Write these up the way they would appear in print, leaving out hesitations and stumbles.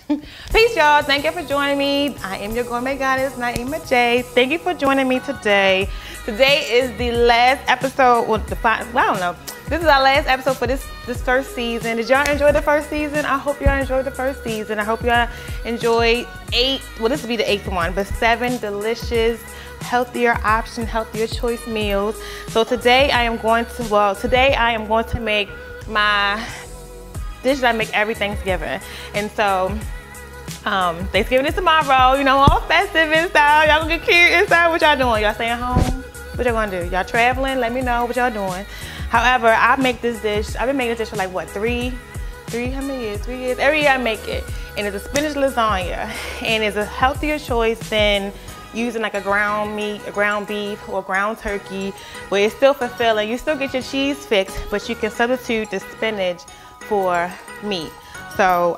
Peace, y'all. Thank you for joining me. I am your gourmet goddess, Naima Jay. Thank you for joining me today. Today is the last episode. Well, I don't know. This is our last episode for this first season. Did y'all enjoy the first season? I hope y'all enjoyed the first season. I hope y'all enjoyed this will be the 8th one, but 7 delicious, healthier option, healthier choice meals. So today I am going to make my dish that I make every Thanksgiving. And so Thanksgiving is tomorrow, you know, all festive and stuff. Y'all gonna get cute and stuff. What y'all doing? Y'all staying home? What y'all gonna do? Y'all traveling? Let me know what y'all doing. However, I make this dish. I've been making this dish for like what, how many years? 3 years. Every year I make it. And it's a spinach lasagna. And it's a healthier choice than using like a ground meat, a ground beef, or ground turkey, where it's still fulfilling. You still get your cheese fix, but you can substitute the spinach for meat. So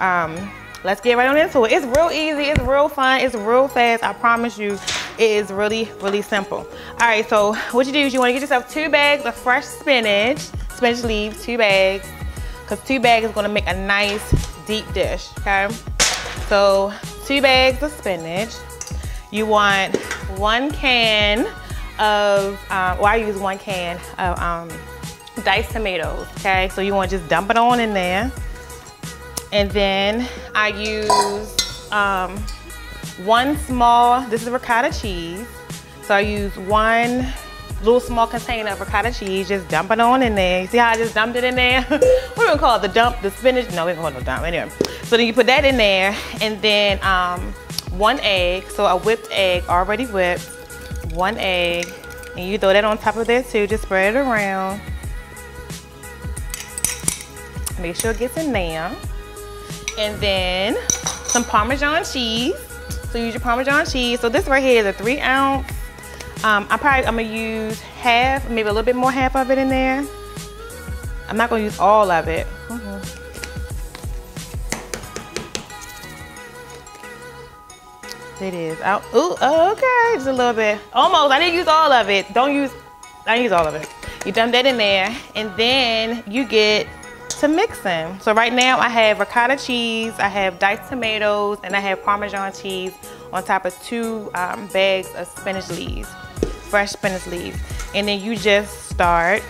let's get right on into it. It's real easy, it's real fun, it's real fast. I promise you, it is really, really simple. All right, so what you do is you want to get yourself 2 bags of fresh spinach leaves, 2 bags, because 2 bags is going to make a nice deep dish. Okay, so 2 bags of spinach. You want 1 can of, I use 1 can of diced tomatoes. Okay, so you want to just dump it on in there. And then I use 1 small, this is ricotta cheese. So I use 1 little small container of ricotta cheese, just dump it on in there. You see how I just dumped it in there? What are we gonna call it? The spinach? No, we don't call it no dump, anyway. So then you put that in there, and then 1 egg, so a whipped egg, already whipped, 1 egg, and you throw that on top of there too, just spread it around. Make sure it gets in there. And then some Parmesan cheese. So use your Parmesan cheese. So this right here is a 3 ounce. I'm gonna use half, maybe a little bit more, half of it in there. I'm not gonna use all of it. It is out. Ooh, okay, just a little bit. Almost. I didn't use all of it. I didn't use all of it. You dump that in there, and then you get to mix them. So right now I have ricotta cheese, I have diced tomatoes, and I have Parmesan cheese on top of 2 bags of spinach leaves, fresh spinach leaves. And then you just start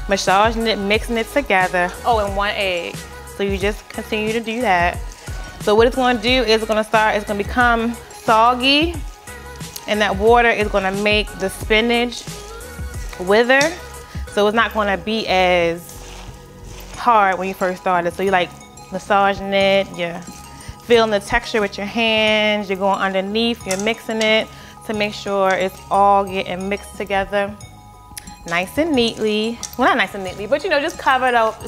massaging it, mixing it together. Oh, and 1 egg. So you just continue to do that. So what it's going to do is it's going to become soggy, and that water is going to make the spinach wither. So it's not going to be as hard when you first started. So you like massaging it, you're feeling the texture with your hands, you're going underneath, you're mixing it to make sure it's all getting mixed together nice and neatly. Well, not nice and neatly, but you know, just covered up.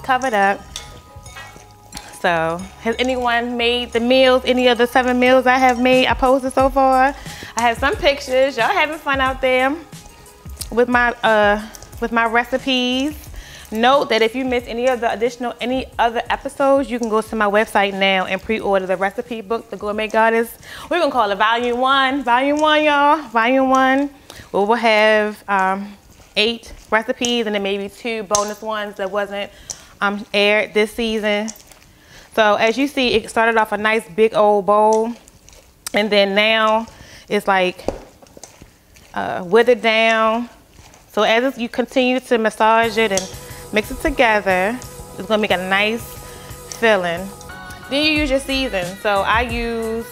So has anyone made the meals, any of the 7 meals I have made, I posted so far? I have some pictures. Y'all having fun out there with my recipes. Note that if you miss any other episodes, you can go to my website now and pre-order the recipe book, The Gourmet Goddess. We're gonna call it Volume 1. Volume 1, y'all. Volume 1. Where we'll have 8 recipes and then maybe 2 bonus ones that wasn't aired this season. So as you see, it started off a nice big old bowl, and then now it's like withered down. So as you continue to massage it and mix it together, it's gonna make a nice filling. Then you use your season. So I use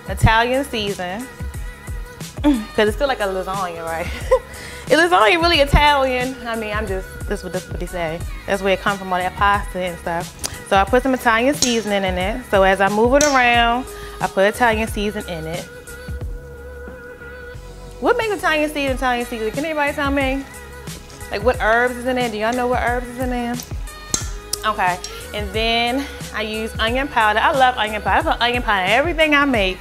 Italian season, because it's still like a lasagna, right? Is lasagna really Italian? I mean, this is what they say. That's where it comes from, all that pasta and stuff. So I put some Italian seasoning in it. So as I move it around, I put Italian seasoning in it. What makes Italian seasoning Italian seasoning? Can anybody tell me? Like what herbs is in there? Do y'all know what herbs is in there? Okay, and then I use onion powder. I love onion powder. I put onion powder in everything I make.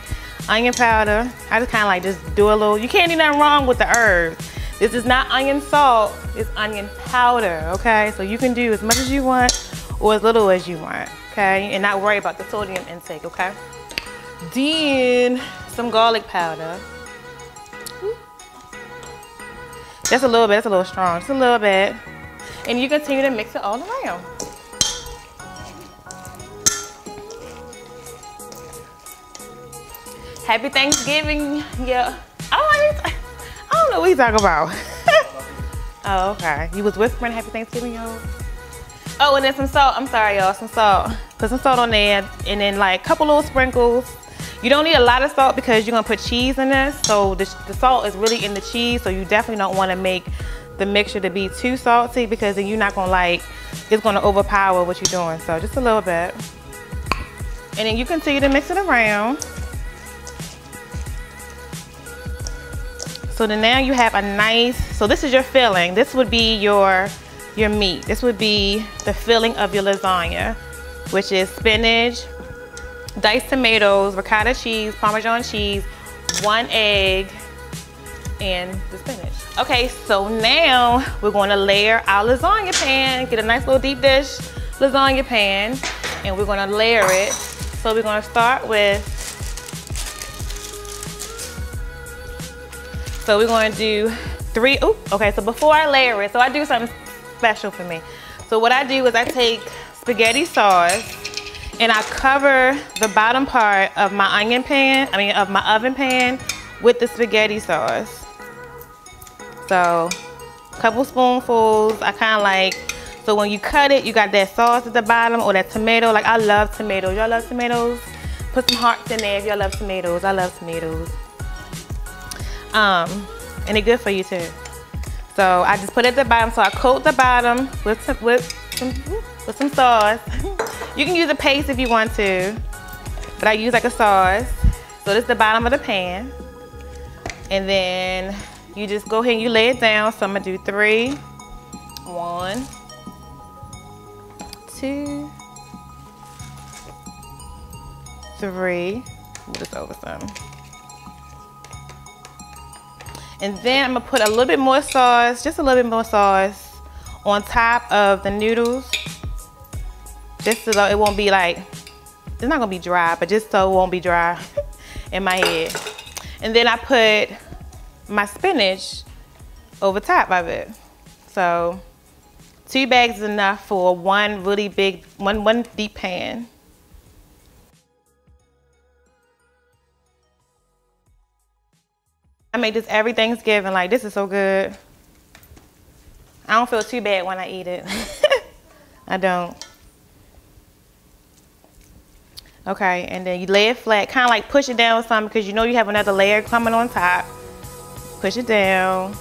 Onion powder. I just kind of like just do a little. You can't do nothing wrong with the herbs. This is not onion salt. It's onion powder. Okay, so you can do as much as you want or as little as you want. Okay, and not worry about the sodium intake. Okay. Then some garlic powder. Just a little bit. It's a little strong. Just a little bit. And you continue to mix it all around. Happy Thanksgiving. Yeah. I don't know what you talking about. Oh, okay. You was whispering Happy Thanksgiving, y'all. Oh, and then some salt. I'm sorry, y'all. Some salt. Put some salt on there, and then like a couple little sprinkles. You don't need a lot of salt because you're gonna put cheese in this. So the salt is really in the cheese. So you definitely don't want to make the mixture to be too salty because then you're not gonna like, it's gonna overpower what you're doing. So just a little bit. And then you continue to mix it around. So then now you have a nice, so this is your filling. This would be your meat. This would be the filling of your lasagna, which is spinach, diced tomatoes, ricotta cheese, Parmesan cheese, 1 egg, and the spinach. Okay, so now we're gonna layer our lasagna pan. Get a nice little deep dish lasagna pan, and we're gonna layer it. So we're gonna start with, so we're going to do 3, okay, so before I layer it, so I do something special for me. So what I do is I take spaghetti sauce and I cover the bottom part of my of my oven pan with the spaghetti sauce. So a couple spoonfuls, I kind of like, so when you cut it, you got that sauce at the bottom or that tomato. Like I love tomatoes. Y'all love tomatoes? Put some hearts in there if y'all love tomatoes. I love tomatoes. And they're good for you too. So I just put it at the bottom. So I coat the bottom with some sauce. You can use a paste if you want to, but I use like a sauce. So this is the bottom of the pan. And then you just go ahead and you lay it down. So I'm gonna do 3. 1, 2, 3. Move this over some. And then I'm gonna put a little bit more sauce, just a little bit more sauce on top of the noodles. Just so it won't be like, it's not gonna be dry, but just so it won't be dry in my head. And then I put my spinach over top of it. So 2 bags is enough for one really big, one deep pan. I make this every Thanksgiving. Like, this is so good. I don't feel too bad when I eat it. I don't. Okay, and then you lay it flat. Kind of like push it down with something because you know you have another layer coming on top. Push it down.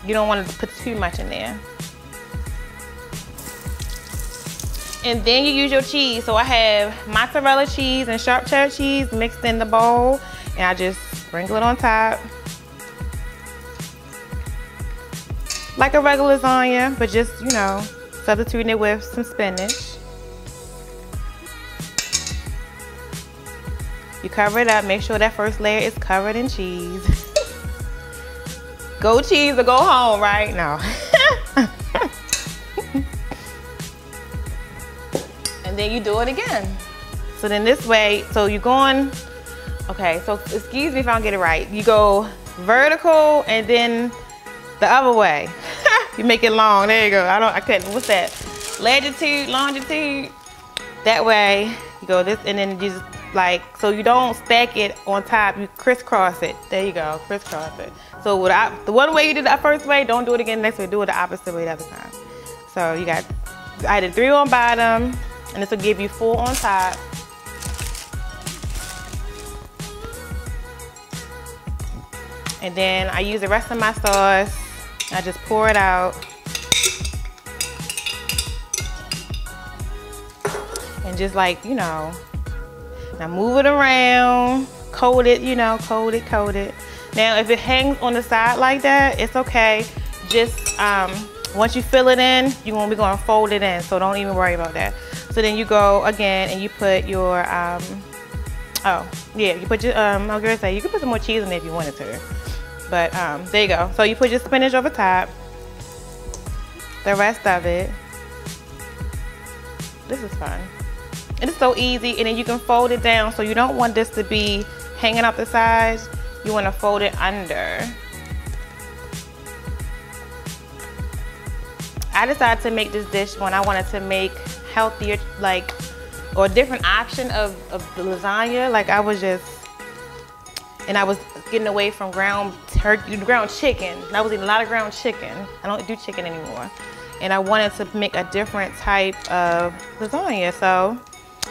You don't want to put too much in there. And then you use your cheese. So I have mozzarella cheese and sharp cheddar cheese mixed in the bowl. And I just sprinkle it on top. Like a regular lasagna, but just, you know, substituting it with some spinach. You cover it up, make sure that first layer is covered in cheese. Go cheese or go home, right? No. And then you do it again. So then this way, so you're going, okay, so excuse me if I don't get it right. You go vertical and then the other way. You make it long, there you go. I couldn't, what's that? Longitude. That way, you go this, and then you just like, so you don't stack it on top, you crisscross it. There you go, crisscross it. So the one way you did that first way, don't do it again next way, do it the opposite way the other time. So you got, I did 3 on bottom, and this will give you 4 on top. And then I use the rest of my sauce. I just pour it out. And just like, you know, now move it around, coat it, you know, coat it. Now if it hangs on the side like that, it's okay. Just once you fill it in, you're gonna be going to fold it in, so don't even worry about that. So then you go again and you put your, you put your, I was gonna say, you could put some more cheese in there if you wanted to. But there you go. So you put your spinach over top, the rest of it. This is fun. And it's so easy, and then you can fold it down. So you don't want this to be hanging out the sides. You want to fold it under. I decided to make this dish when I wanted to make healthier, like or a different option of the lasagna. Like I was getting away from ground chicken. I was eating a lot of ground chicken. I don't do chicken anymore. And I wanted to make a different type of lasagna. So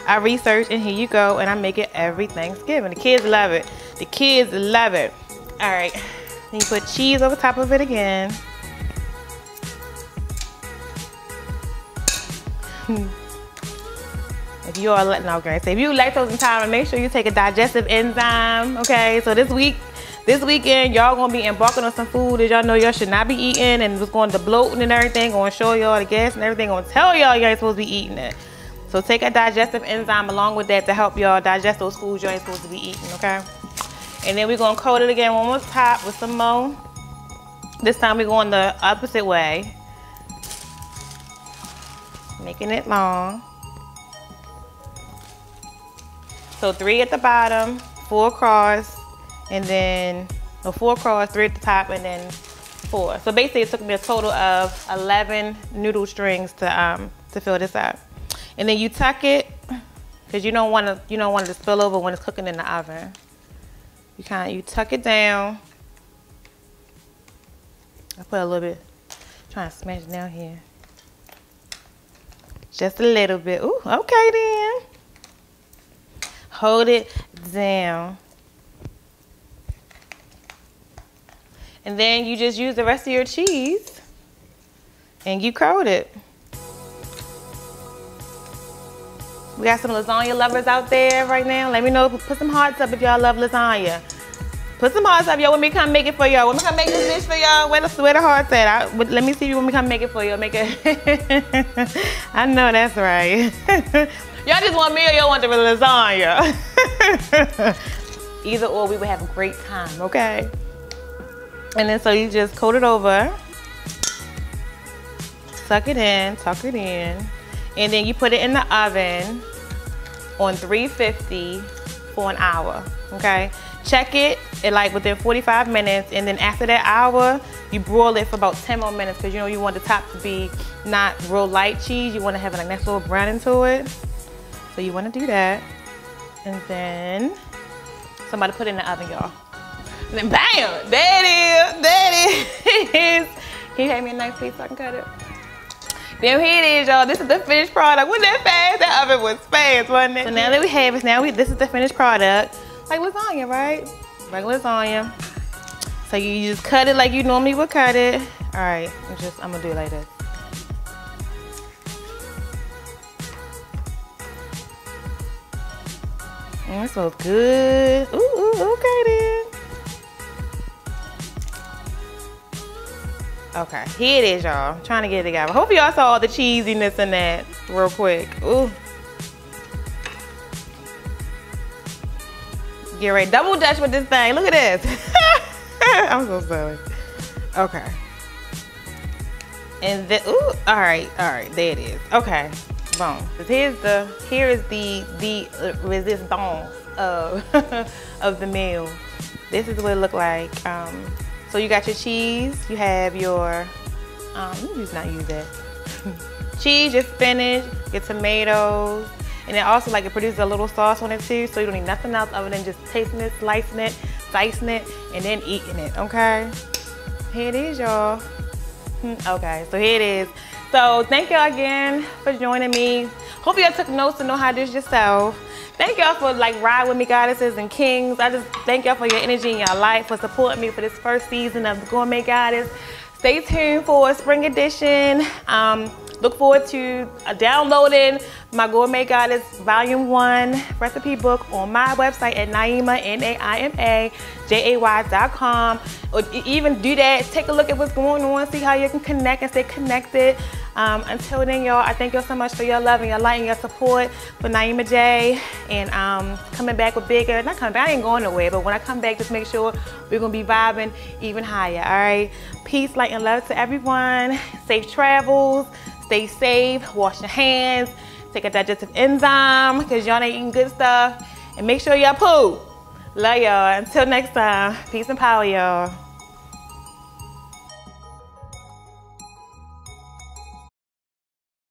I researched, and here you go, and I make it every Thanksgiving. The kids love it. The kids love it. All right, then you put cheese over top of it again. If you are if you lactose intolerant, make sure you take a digestive enzyme. Okay, so this weekend y'all gonna be embarking on some food that y'all know y'all should not be eating, and it's going to bloating and everything, gonna show y'all the gas and everything, gonna tell y'all you ain't supposed to be eating it. So take a digestive enzyme along with that to help y'all digest those foods you ain't supposed to be eating. Okay, and then we're gonna coat it again one more time with some more. This time we're going the opposite way, making it long. So 3 at the bottom, 4 across, and then 4 across, 3 at the top, and then 4. So basically, it took me a total of 11 noodle strings to fill this up. And then you tuck it, because you don't want it to spill over when it's cooking in the oven. You tuck it down. I put a little bit, trying to smash it down here. Just a little bit. Ooh, okay then. Hold it down. And then you just use the rest of your cheese and you coat it. We got some lasagna lovers out there right now. Let me know, put some hearts up if y'all love lasagna. Put some hearts up, y'all. When me come make it for y'all. When me come make this dish for y'all, where the hearts at? Let me see you when we come make it for y'all. Make it. I know that's right. Y'all just want me or y'all want the lasagna? Either or, we would have a great time, okay? And then so you just coat it over, tuck it in, and then you put it in the oven on 350 for an hour, okay? Check it at like within 45 minutes, and then after that hour, you broil it for about 10 more minutes, because you want the top to be not real light cheese. You want to have a nice little browning to it. So you want to do that, and then somebody put it in the oven, y'all. And then bam, there it is. Can you have me a nice piece so I can cut it? Then here it is, y'all. This is the finished product. Wasn't that fast? That oven was fast, wasn't it? So now that we have it, this is the finished product. Like lasagna, right? Like lasagna. So you just cut it like you normally would cut it. All right, I'm gonna do it like this. It smells good. Ooh, okay then. Okay, here it is, y'all. I'm trying to get it together. Hope y'all saw all the cheesiness in that real quick. Ooh. Get ready. Double Dutch with this thing. Look at this. I'm so silly. Okay. And then, ooh, all right, there it is. Okay. Boom. Here is the resistance of the meal. This is what it look like. So you got your cheese. You have your let me not use that. Cheese, your spinach, your tomatoes, and then also like it produces a little sauce on it too. So you don't need nothing else other than just tasting it, slicing it, dicing it, and then eating it. Okay. Here it is, y'all. Okay. So here it is. So thank y'all again for joining me. Hope y'all took notes to know how to do this yourself. Thank y'all for like riding with me, goddesses and kings. I just thank y'all for your energy in your life, for supporting me for this first season of the Gourmet Goddess. Stay tuned for a spring edition. Look forward to downloading my Gourmet Goddess Volume 1 recipe book on my website at Naima, NAIMAJAY.com. Or even do that, take a look at what's going on, see how you can connect and stay connected. Until then, y'all, I thank y'all so much for your love and your light and your support for Naima Jay. And coming back with bigger, not coming back, I ain't going nowhere, but when I come back, just make sure we're gonna be vibing even higher, all right? Peace, light, and love to everyone. Safe travels, stay safe, wash your hands, take a digestive enzyme, because y'all ain't eating good stuff. And make sure y'all poo. Love y'all. Until next time, peace and power, y'all.